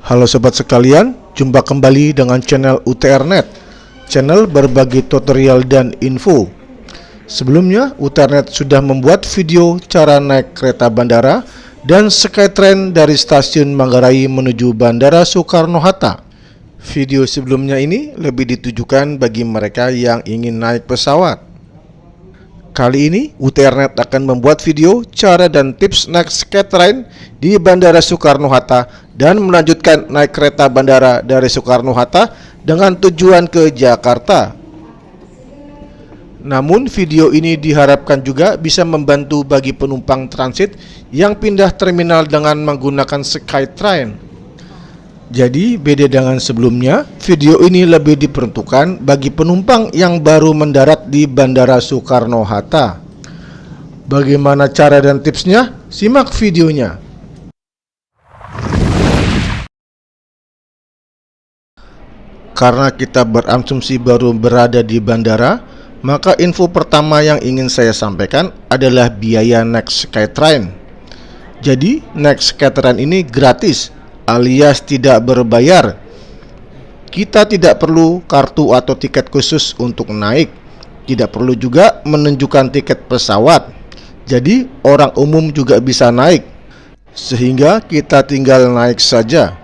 Halo sobat sekalian, jumpa kembali dengan channel UTRnet, channel berbagi tutorial dan info. Sebelumnya, UTRnet sudah membuat video cara naik kereta bandara dan Skytrain dari stasiun Manggarai menuju Bandara Soekarno-Hatta. Video sebelumnya ini lebih ditujukan bagi mereka yang ingin naik pesawat. Kali ini, UTRnet akan membuat video cara dan tips naik Skytrain di Bandara Soekarno-Hatta dan melanjutkan naik kereta bandara dari Soekarno-Hatta dengan tujuan ke Jakarta. Namun, video ini diharapkan juga bisa membantu bagi penumpang transit yang pindah terminal dengan menggunakan Skytrain. Jadi, beda dengan sebelumnya, video ini lebih diperuntukkan bagi penumpang yang baru mendarat di Bandara Soekarno-Hatta. Bagaimana cara dan tipsnya? Simak videonya. Karena kita berasumsi baru berada di bandara, maka info pertama yang ingin saya sampaikan adalah biaya naik Skytrain. Jadi, naik Skytrain ini gratis, alias tidak berbayar. Kita tidak perlu kartu atau tiket khusus untuk naik. Tidak perlu juga menunjukkan tiket pesawat. Jadi orang umum juga bisa naik. Sehingga kita tinggal naik saja.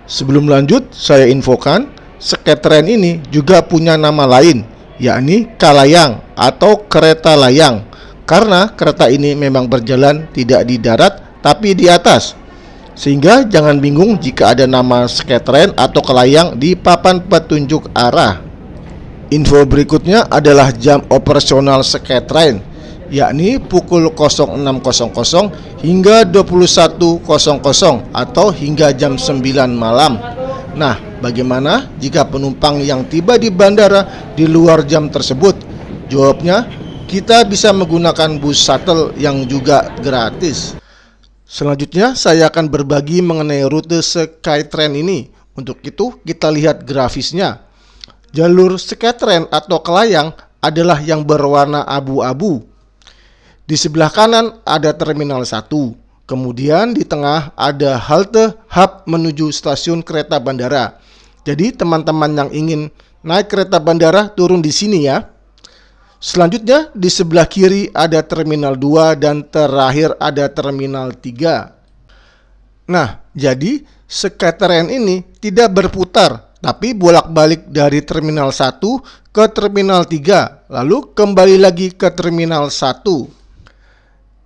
Sebelum lanjut, saya infokan Skytrain ini juga punya nama lain, yakni Kalayang atau kereta layang. Karena kereta ini memang berjalan tidak di darat tapi di atas. Sehingga jangan bingung jika ada nama Skytrain atau Kalayang di papan petunjuk arah. Info berikutnya adalah jam operasional Skytrain, yakni pukul 06.00 hingga 21.00 atau hingga jam 9 malam. Nah, bagaimana jika penumpang yang tiba di bandara di luar jam tersebut? Jawabnya, kita bisa menggunakan bus shuttle yang juga gratis. Selanjutnya, saya akan berbagi mengenai rute Skytrain ini. Untuk itu, kita lihat grafisnya. Jalur Skytrain atau Kalayang adalah yang berwarna abu-abu. Di sebelah kanan ada Terminal 1. Kemudian di tengah ada halte hub menuju stasiun kereta bandara. Jadi, teman-teman yang ingin naik kereta bandara turun di sini ya. Selanjutnya di sebelah kiri ada Terminal 2 dan terakhir ada Terminal 3. Nah, jadi Skytrain ini tidak berputar, tapi bolak-balik dari Terminal 1 ke Terminal 3, lalu kembali lagi ke Terminal 1.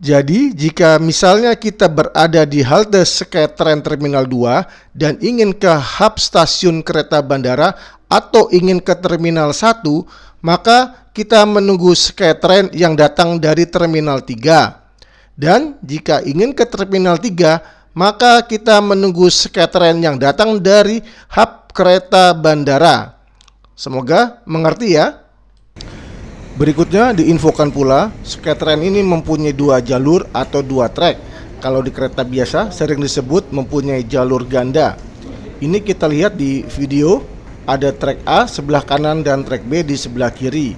Jadi, jika misalnya kita berada di halte Skytrain Terminal 2 dan ingin ke hub stasiun kereta bandara atau ingin ke Terminal 1, maka kita menunggu Skytrain yang datang dari Terminal 3. Dan jika ingin ke Terminal 3, maka kita menunggu Skytrain yang datang dari hub kereta bandara. Semoga mengerti ya. Berikutnya diinfokan pula, Skytrain ini mempunyai 2 jalur atau 2 trek. Kalau di kereta biasa sering disebut mempunyai jalur ganda. Ini kita lihat di video, ada trek A sebelah kanan dan trek B di sebelah kiri.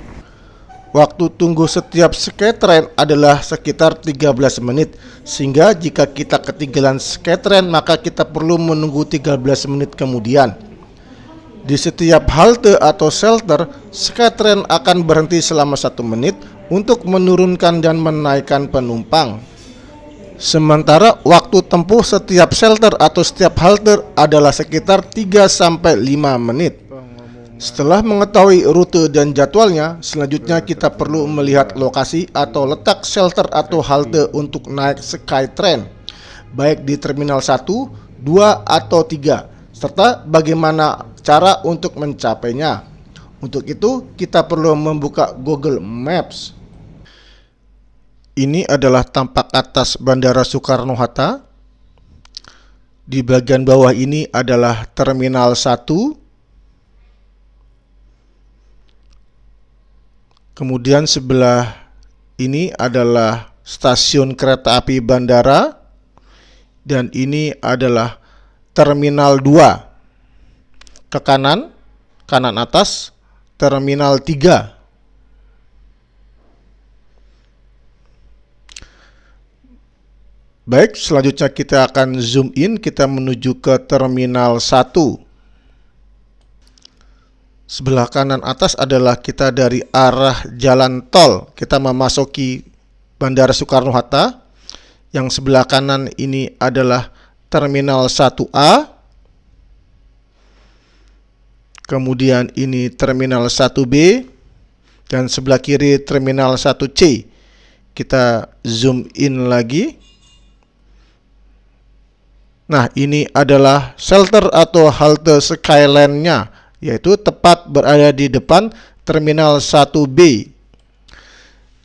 Waktu tunggu setiap Skytrain adalah sekitar 13 menit. Sehingga jika kita ketinggalan Skytrain, maka kita perlu menunggu 13 menit kemudian. Di setiap halte atau shelter, Skytrain akan berhenti selama 1 menit untuk menurunkan dan menaikkan penumpang. Sementara waktu tempuh setiap shelter atau setiap halte adalah sekitar 3-5 menit. Setelah mengetahui rute dan jadwalnya, selanjutnya kita perlu melihat lokasi atau letak shelter atau halte untuk naik Skytrain, baik di Terminal 1, 2, atau 3, serta bagaimana cara untuk mencapainya. Untuk itu, kita perlu membuka Google Maps. Ini adalah tampak atas Bandara Soekarno-Hatta. Di bagian bawah ini adalah Terminal 1. Kemudian sebelah ini adalah stasiun kereta api bandara. Dan ini adalah Terminal 2. Ke kanan atas, Terminal 3. Baik, selanjutnya kita akan zoom in, kita menuju ke Terminal 1. Sebelah kanan atas adalah kita dari arah jalan tol. Kita memasuki Bandara Soekarno-Hatta. Yang sebelah kanan ini adalah Terminal 1A. Kemudian ini Terminal 1B. Dan sebelah kiri Terminal 1C. Kita zoom in lagi. Nah, ini adalah shelter atau halte Skyline-nya, yaitu tepat berada di depan Terminal 1B.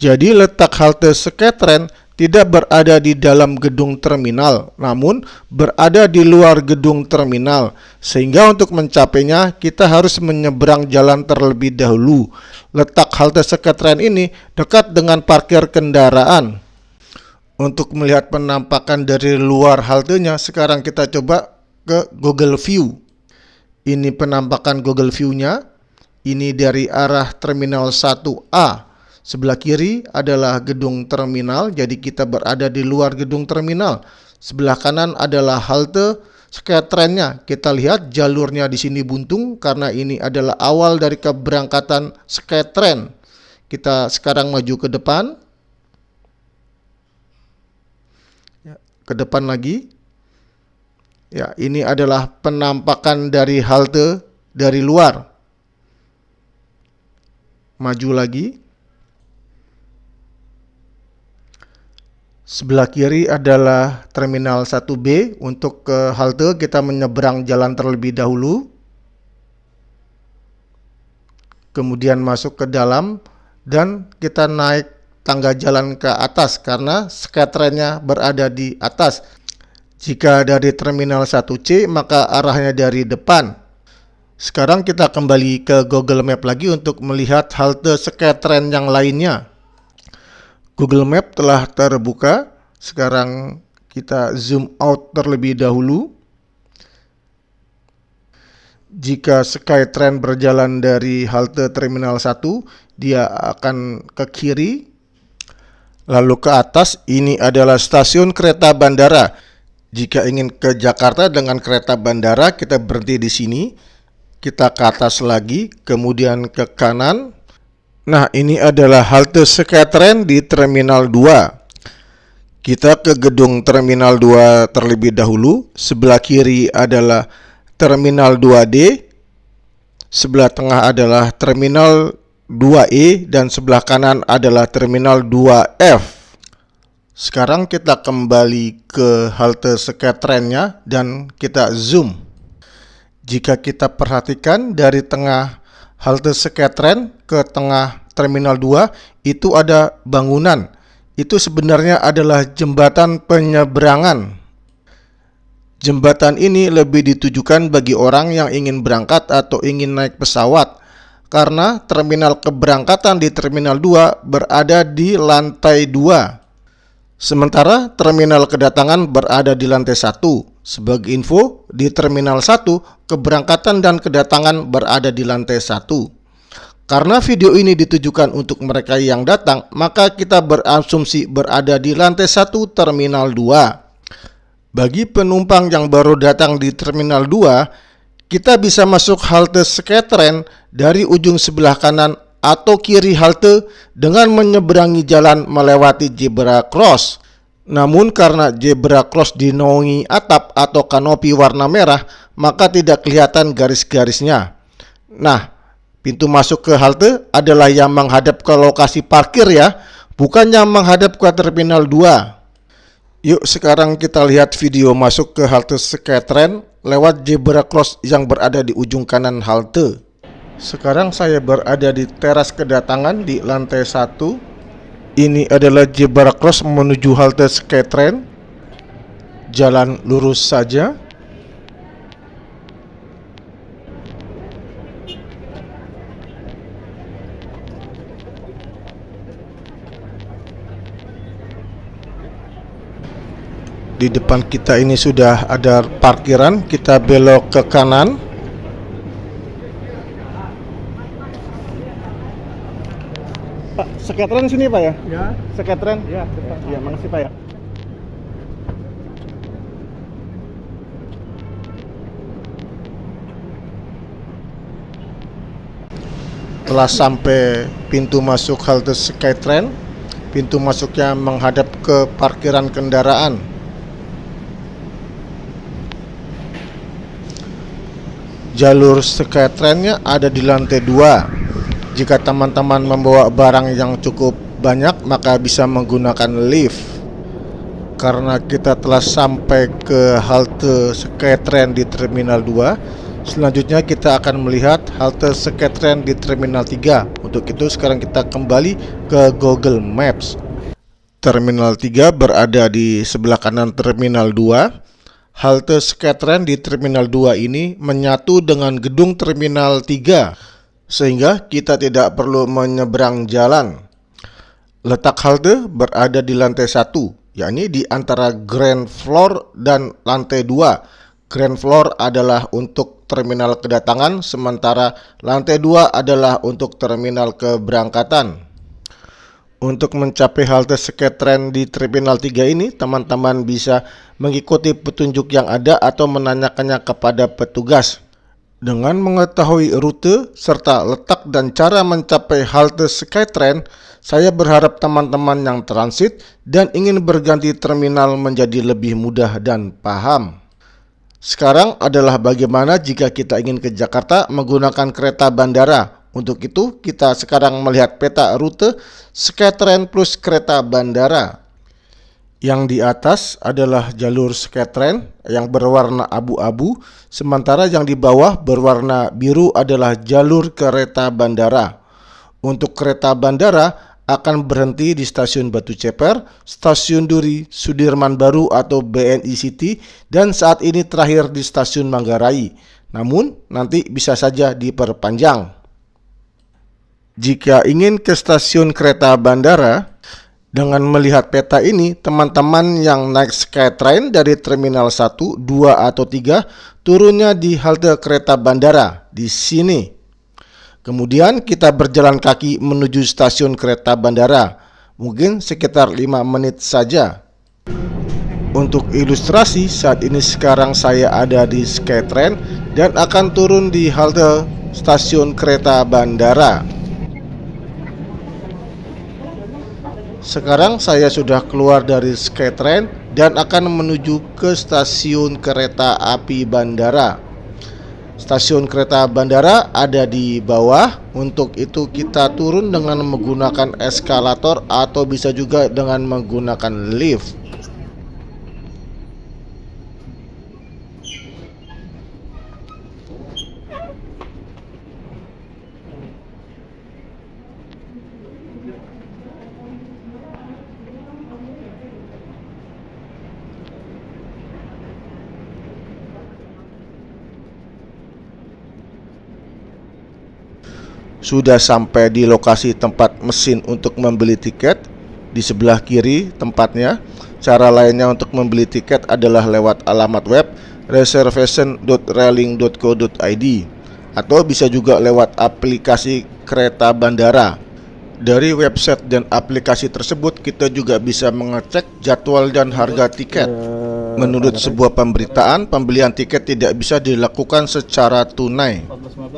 Jadi letak halte Skytrain tidak berada di dalam gedung terminal, namun berada di luar gedung terminal. Sehingga untuk mencapainya, kita harus menyeberang jalan terlebih dahulu. Letak halte Skytrain ini dekat dengan parkir kendaraan. Untuk melihat penampakan dari luar haltenya, sekarang kita coba ke Google View. Ini penampakan Google View-nya. Ini dari arah Terminal 1A. Sebelah kiri adalah gedung terminal, jadi kita berada di luar gedung terminal. Sebelah kanan adalah halte Skytrain-nya. Kita lihat jalurnya di sini buntung karena ini adalah awal dari keberangkatan Skytrain. Kita sekarang maju ke depan. Ke depan lagi. Ya, ini adalah penampakan dari halte dari luar. Maju lagi. Sebelah kiri adalah Terminal 1B. Untuk ke halte kita menyeberang jalan terlebih dahulu. Kemudian masuk ke dalam dan kita naik tangga jalan ke atas karena Skytrain-nya berada di atas. Jika dari Terminal 1C, maka arahnya dari depan. Sekarang kita kembali ke Google Map lagi untuk melihat halte Skytrain yang lainnya. Google Map telah terbuka. Sekarang kita zoom out terlebih dahulu. Jika Skytrain berjalan dari halte Terminal 1, dia akan ke kiri. Lalu ke atas, ini adalah stasiun kereta bandara. Jika ingin ke Jakarta dengan kereta bandara, kita berhenti di sini. Kita ke atas lagi, kemudian ke kanan. Nah, ini adalah halte Skytrain di Terminal 2. Kita ke gedung Terminal 2 terlebih dahulu. Sebelah kiri adalah Terminal 2D. Sebelah tengah adalah Terminal 2E dan sebelah kanan adalah Terminal 2F. Sekarang kita kembali ke halte Skytrain-nya dan kita zoom. Jika kita perhatikan dari tengah halte Skytrain ke tengah Terminal 2 itu ada bangunan. Itu sebenarnya adalah jembatan penyeberangan. Jembatan ini lebih ditujukan bagi orang yang ingin berangkat atau ingin naik pesawat. Karena terminal keberangkatan di Terminal 2 berada di lantai 2. Sementara terminal kedatangan berada di lantai 1. Sebagai info, di Terminal 1, keberangkatan dan kedatangan berada di lantai 1. Karena video ini ditujukan untuk mereka yang datang, maka kita berasumsi berada di lantai 1 Terminal 2. Bagi penumpang yang baru datang di Terminal 2, kita bisa masuk halte Skytrain dari ujung sebelah kanan atau kiri halte dengan menyeberangi jalan melewati zebra cross. Namun karena zebra cross dinaungi atap atau kanopi warna merah, maka tidak kelihatan garis-garisnya. Nah, pintu masuk ke halte adalah yang menghadap ke lokasi parkir ya, bukan yang menghadap ke Terminal 2. Yuk sekarang kita lihat video masuk ke halte Skytrain lewat zebra cross yang berada di ujung kanan halte. Sekarang saya berada di teras kedatangan di lantai 1. Ini adalah zebra cross menuju halte Skytrain. Jalan lurus saja. Di depan kita ini sudah ada parkiran, kita belok ke kanan. Pak, Skytrain sini Pak ya? Ya, Skytrain? ya, Ya, makasih Pak ya. Setelah sampai pintu masuk halte Skytrain, pintu masuknya menghadap ke parkiran kendaraan. Jalur Skytrainnya ada di lantai 2. Jika teman-teman membawa barang yang cukup banyak, maka bisa menggunakan lift. Karena kita telah sampai ke halte Skytrain di Terminal 2, selanjutnya kita akan melihat halte Skytrain di Terminal 3. Untuk itu sekarang kita kembali ke Google Maps. Terminal 3 berada di sebelah kanan Terminal 2. Halte Skytrain di Terminal 2 ini menyatu dengan gedung Terminal 3, sehingga kita tidak perlu menyeberang jalan. Letak halte berada di lantai 1, yakni di antara Grand Floor dan lantai 2. Grand Floor adalah untuk terminal kedatangan, sementara lantai 2 adalah untuk terminal keberangkatan. Untuk mencapai halte Skytrain di Terminal 3 ini, teman-teman bisa mengikuti petunjuk yang ada atau menanyakannya kepada petugas. Dengan mengetahui rute serta letak dan cara mencapai halte Skytrain, saya berharap teman-teman yang transit dan ingin berganti terminal menjadi lebih mudah dan paham. Sekarang adalah bagaimana jika kita ingin ke Jakarta menggunakan kereta bandara. Untuk itu, kita sekarang melihat peta rute Skytrain plus kereta bandara. Yang di atas adalah jalur Skytrain yang berwarna abu-abu, sementara yang di bawah berwarna biru adalah jalur kereta bandara. Untuk kereta bandara akan berhenti di Stasiun Batu Ceper, Stasiun Duri, Sudirman Baru atau BNI City, dan saat ini terakhir di Stasiun Manggarai. Namun, nanti bisa saja diperpanjang. Jika ingin ke stasiun kereta bandara, dengan melihat peta ini, teman-teman yang naik Skytrain dari Terminal 1, 2, atau 3, turunnya di halte kereta bandara, di sini. Kemudian kita berjalan kaki menuju stasiun kereta bandara, mungkin sekitar 5 menit saja. Untuk ilustrasi, saat ini sekarang saya ada di Skytrain dan akan turun di halte stasiun kereta bandara. Sekarang saya sudah keluar dari Skytrain dan akan menuju ke stasiun kereta api bandara. Stasiun kereta bandara ada di bawah. Untuk itu kita turun dengan menggunakan eskalator atau bisa juga dengan menggunakan lift. Sudah sampai di lokasi tempat mesin untuk membeli tiket. Di sebelah kiri tempatnya. Cara lainnya untuk membeli tiket adalah lewat alamat web reservation.railing.co.id atau bisa juga lewat aplikasi kereta bandara. Dari website dan aplikasi tersebut kita juga bisa mengecek jadwal dan harga tiket. Menurut sebuah pemberitaan, pembelian tiket tidak bisa dilakukan secara tunai.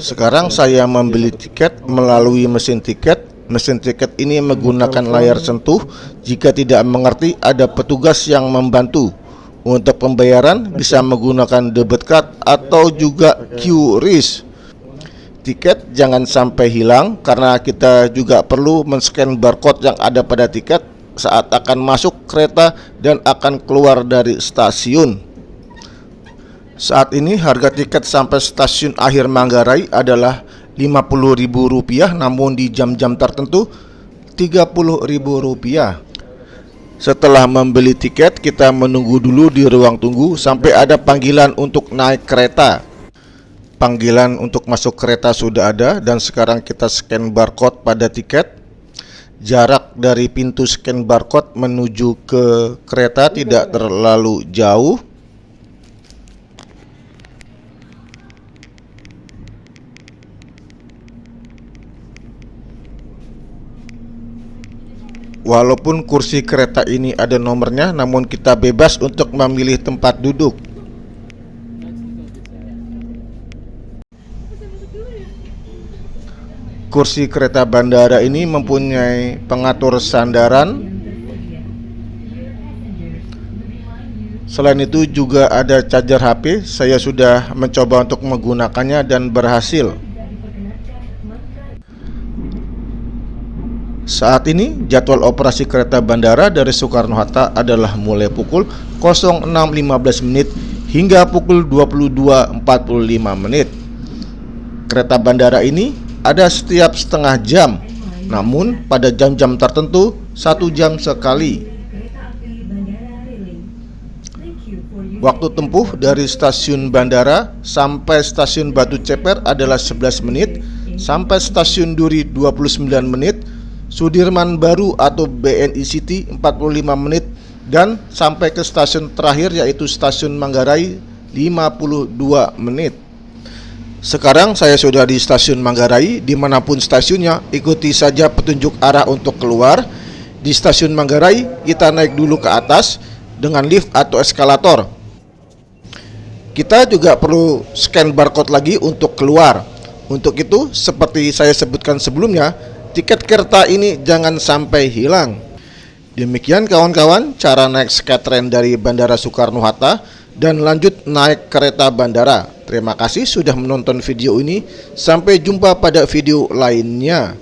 Sekarang saya membeli tiket melalui mesin tiket. Mesin tiket ini menggunakan layar sentuh. Jika tidak mengerti, ada petugas yang membantu. Untuk pembayaran bisa menggunakan debit card atau juga QRIS. Tiket jangan sampai hilang karena kita juga perlu men-scan barcode yang ada pada tiket saat akan masuk kereta dan akan keluar dari stasiun. Saat ini harga tiket sampai stasiun akhir Manggarai adalah Rp50.000, namun di jam-jam tertentu Rp30.000. Setelah membeli tiket, kita menunggu dulu di ruang tunggu sampai ada panggilan untuk naik kereta. Panggilan untuk masuk kereta sudah ada dan sekarang kita scan barcode pada tiket. Jarak dari pintu scan barcode menuju ke kereta tidak terlalu jauh. Walaupun kursi kereta ini ada nomornya, namun kita bebas untuk memilih tempat duduk. Kursi kereta bandara ini mempunyai pengatur sandaran. Selain itu juga ada charger HP. Saya sudah mencoba untuk menggunakannya dan berhasil. Saat ini jadwal operasi kereta bandara dari Soekarno-Hatta adalah mulai pukul 06.15 menit hingga pukul 22.45 menit. Kereta bandara ini ada setiap setengah jam, namun pada jam-jam tertentu 1 jam sekali. Waktu tempuh dari stasiun bandara sampai stasiun Batu Ceper adalah 11 menit, sampai stasiun Duri 29 menit, Sudirman Baru atau BNI City 45 menit, dan sampai ke stasiun terakhir yaitu stasiun Manggarai 52 menit. Sekarang saya sudah di stasiun Manggarai. Dimanapun stasiunnya, ikuti saja petunjuk arah untuk keluar. Di stasiun Manggarai kita naik dulu ke atas dengan lift atau eskalator. Kita juga perlu scan barcode lagi untuk keluar. Untuk itu, seperti saya sebutkan sebelumnya, tiket kereta ini jangan sampai hilang. Demikian kawan-kawan cara naik Skytrain dari Bandara Soekarno-Hatta dan lanjut naik kereta bandara. Terima kasih sudah menonton video ini. Sampai jumpa pada video lainnya.